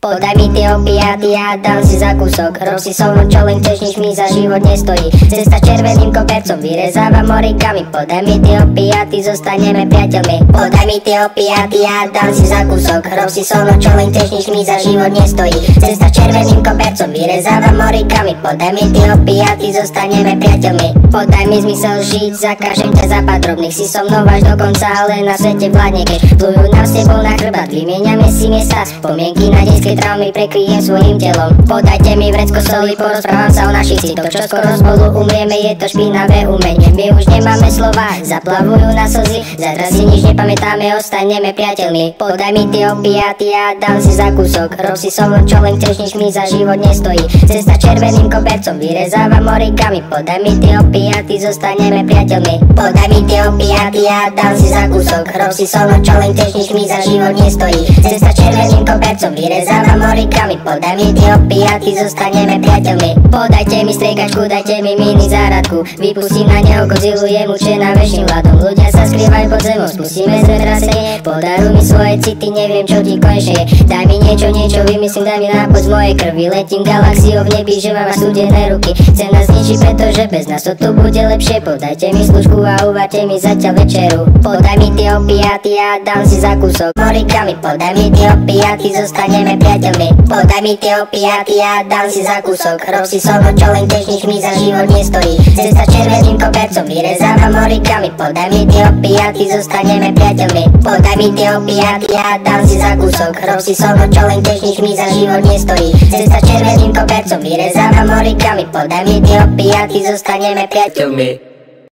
Podaj mi tie opiaty a dám si za kúsok. Rob si so mnou čo len chceš, nič mi za život nestojí. Cesta červeným kobercom vyrezáva morikami. Podaj mi tie opiaty, zostaneme priateľmi. Podaj mi tie opiaty a dám si za kúsok. Rob si so mnou čo len chceš, nič mi za život nestojí. Cesta červeným kobercom vyrezáva morikami. Podaj mi tie opiaty, zostaneme priateľmi. Podaj mi zmysel žiť, zakážem ťa za pár drobných. Si so mnou až do konca, ale na svete vládne, keď plujú nám s tebou na chrbát. Vymieňame si miesta, spomienky na detské traumy prekryjem svojím telom. Podajte mi vrecko soli, porozprávam sa o našich citoch, čo skoro spolu umrieme, je to špinavé umenie. My už nemáme slova, zaplavujú na slzy. Zajtra si nič nepamätáme, ostaneme priateľmi. Podaj mi tie opiaty a dám si za kúsok. Rob si so mnou čo len chceš, nič mi za život nestojí. Cesta červeným kobercom vyrezáva morikami. Podaj mi tie opiaty, zostaneme priateľmi. Podaj mi tie opiaty a dám si za kúsok. Rob si so mnou čo len chceš, nič mi za život nestojí. Cesta červeným kobercom vyrezáva morikami. Podaj mi tie opiaty, zostaneme priateľmi. Podajte mi striekačku, dajte mi mini záradku. Vypustím na neho Godzillu, je mučená väčším hladom. Ľudia sa skrývajú pod zemou, spustíme zemetrasenie. Podaruj mi svoje city, neviem čo ti konečne je. Daj mi niečo, vymyslím, daj mi nápad z mojej krvi. Letím galaxiou v nebi, že mám studené ruky. Chcem nás zničiť, pretože bez nás to tu bude lepšie. Podajte mi služku a uvaďte mi zatiaľ večeru. Podaj mi tie opiaty a dám si za kúsok. Morikami, podaj mi tie opiaty, zostaneme priateľmi. Podaj mi tie opiaty a dám si za kúsok. Rob si so mnou čo len chceš, nič mi za život nestojí. Cesta červeným kobercom vyrezáva morikami. Podaj mi tie opiaty, zostaneme priateľmi. Podaj mi tie opiaty a dám si za kúsok. Rob si so mnou čo len chceš, nič mi za život nestojí. Cesta červeným kobercom vyrezáva morikami. Podaj mi tie opiaty, zostaneme priateľmi.